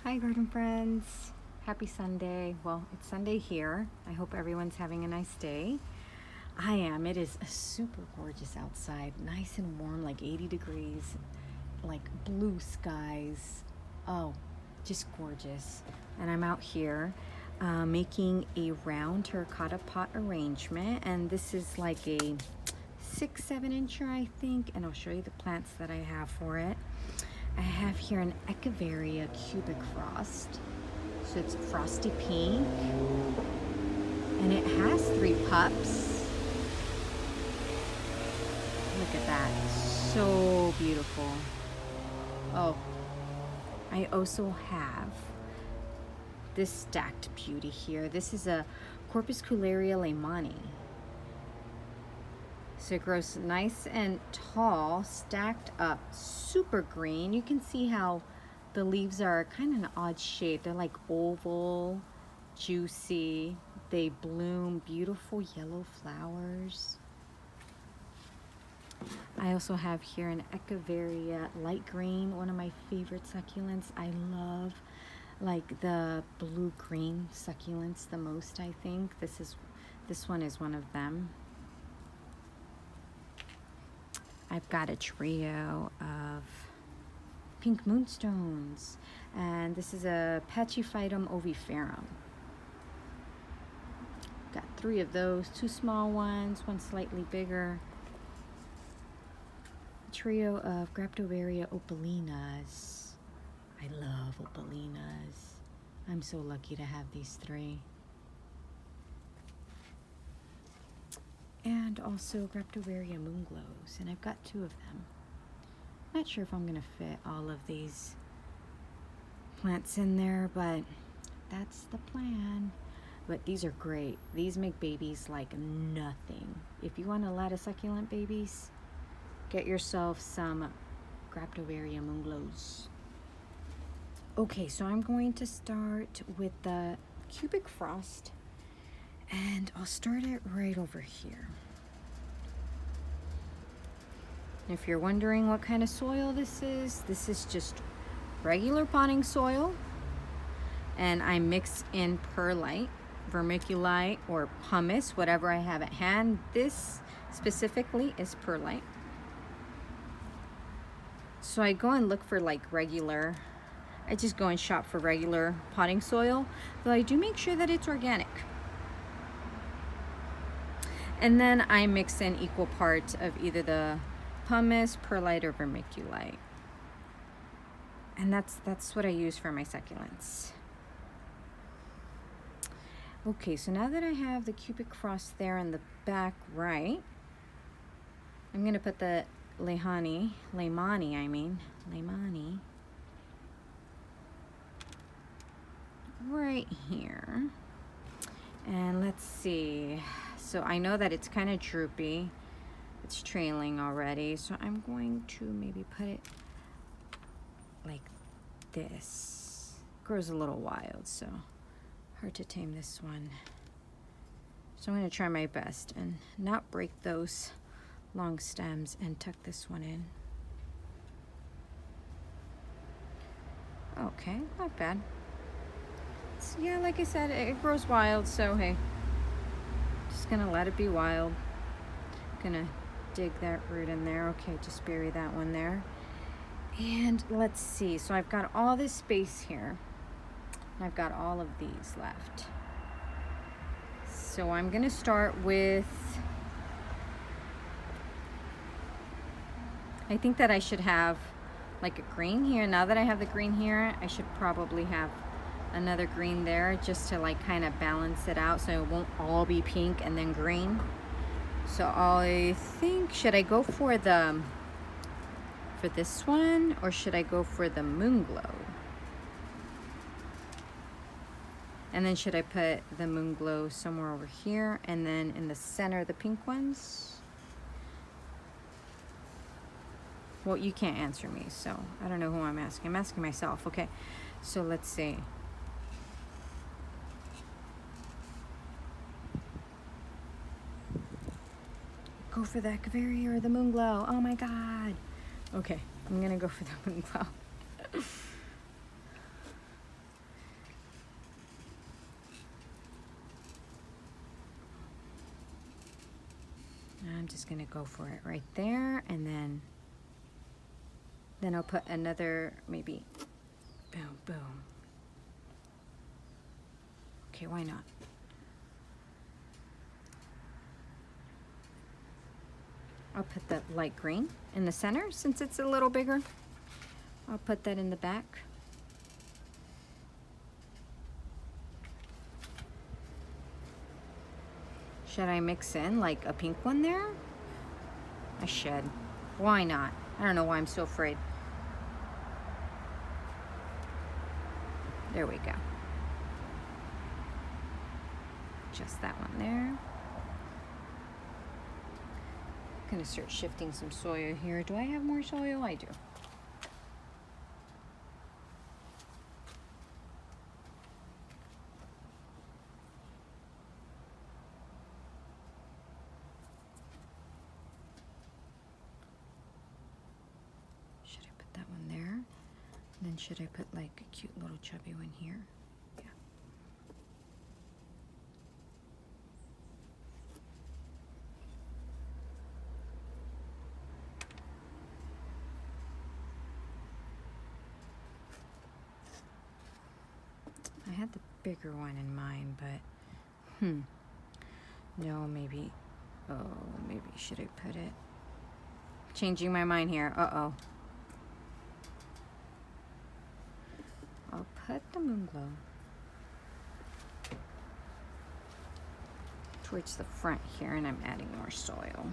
Hi garden friends, happy Sunday. Well, it's Sunday here. I hope everyone's having a nice day. I am. It is super gorgeous outside, nice and warm, like 80 degrees, like blue skies. Oh, just gorgeous. And I'm out here making a round terracotta pot arrangement, and this is like a 6-7 incher, I think, and I'll show you the plants that I have for it. I have here an Echeveria cubic frost. So it's frosty pink. And it has 3 pups. Look at that. So beautiful. Oh, I also have this stacked beauty here. This is a Corpuscularia Lehmannii. So it grows nice and tall, stacked up, super green. You can see how the leaves are kind of an odd shape. They're like oval, juicy. They bloom beautiful yellow flowers. I also have here an Echeveria light green, one of my favorite succulents. I love like the blue-green succulents the most, I think. This one is one of them. I've got a trio of pink moonstones, and this is a Pachyphytum Oviferum. Got 3 of those, 2 small ones, one slightly bigger. A trio of Graptoveria Opalinas. I love Opalinas. I'm so lucky to have these 3. And also Graptoveria Moonglows, and I've got 2 of them. Not sure if I'm gonna fit all of these plants in there, but that's the plan. But these are great. These make babies like nothing. If you want a lot of succulent babies, get yourself some Graptoveria Moonglows. Okay, so I'm going to start with the cubic frost, and I'll start it right over here. If you're wondering what kind of soil this is just regular potting soil, and I mix in perlite, vermiculite, or pumice, whatever I have at hand. This specifically is perlite. So I go and look for like regular, I just go and shop for regular potting soil, though I do make sure that it's organic. And then I mix in equal parts of either the pumice, perlite, or vermiculite. And that's what I use for my succulents. Okay, so now that I have the cubic frost there in the back right, I'm gonna put the Lehmannii right here. And let's see. So I know that it's kind of droopy. It's trailing already. So I'm going to maybe put it like this. It grows a little wild, so hard to tame this one. So I'm going to try my best and not break those long stems and tuck this one in. Okay, not bad. Yeah, like I said, it grows wild, so hey, just gonna let it be wild. Gonna dig that root in there. Okay, just bury that one there. And let's see, so I've got all this space here. I've got all of these left. So I'm gonna start with, I think that I should have like a green here. Now that I have the green here, I should probably have another green there just to like kind of balance it out so it won't all be pink and then green. So I think, should I go for this one, or should I go for the Moonglow? And then should I put the Moonglow somewhere over here and then in the center the pink ones? Well, you can't answer me, so I don't know who I'm asking. I'm asking myself. Okay, so let's see. Go for the Echeveria or the Moonglow. Oh my God. Okay, I'm gonna go for the Moonglow. I'm just gonna go for it right there, and then I'll put another, maybe, boom, boom. Okay, why not? I'll put the light green in the center since it's a little bigger. I'll put that in the back. Should I mix in like a pink one there? I should. Why not? I don't know why I'm so afraid. There we go. Just that one there. I'm gonna start shifting some soil here. Do I have more soil? I do. Should I put that one there? And then should I put like a cute little chubby one here? Yeah. I had the bigger one in mind, but no, maybe, oh, maybe should I put it? Changing my mind here. Uh-oh. I'll put the Moonglow towards the front here, and I'm adding more soil.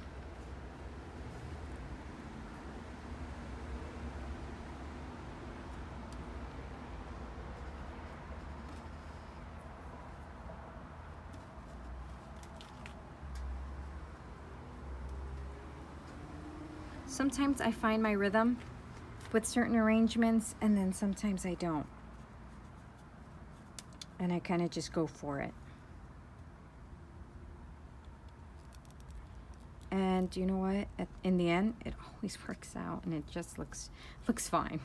Sometimes I find my rhythm with certain arrangements, and then sometimes I don't. And I kind of just go for it. And you know what? In the end, it always works out, and it just looks fine.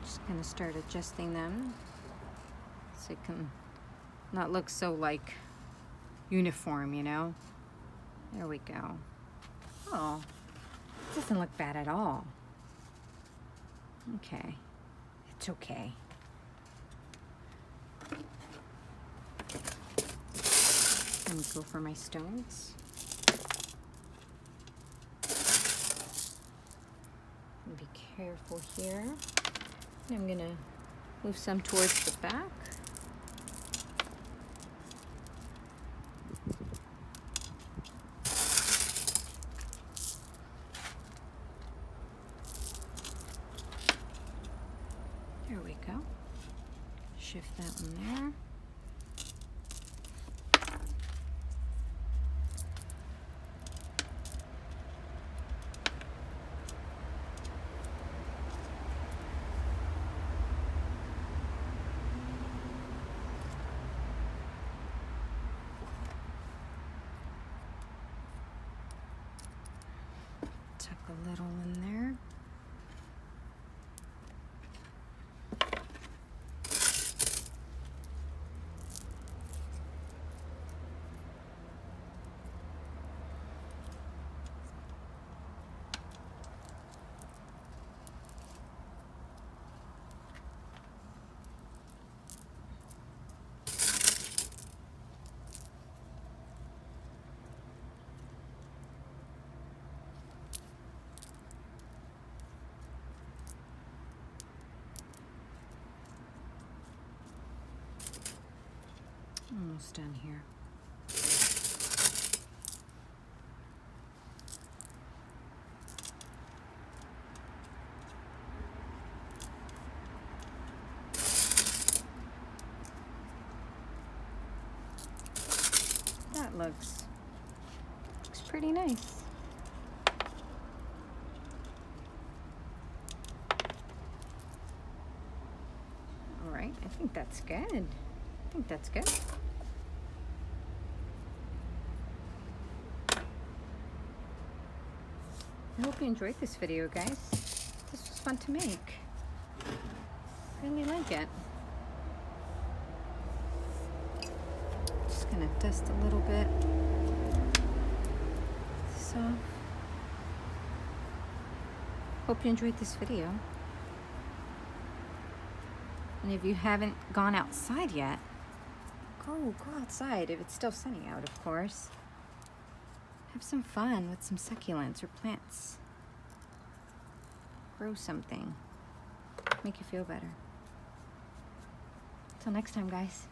Just gonna start adjusting them so it can not look so like uniform, you know? There we go. Oh, it doesn't look bad at all. Okay, it's okay. Let me go for my stones. Be careful here. I'm gonna move some towards the back. There we go. Shift that one there. Tuck a little in there. almost done here. That looks pretty nice. All right, I think that's good. I think that's good. I hope you enjoyed this video, guys. This was fun to make. Really like it. Just gonna dust a little bit. So, hope you enjoyed this video. And if you haven't gone outside yet, go outside if it's still sunny out, of course. Have some fun with some succulents or plants. Grow something. Make you feel better. Till next time, guys.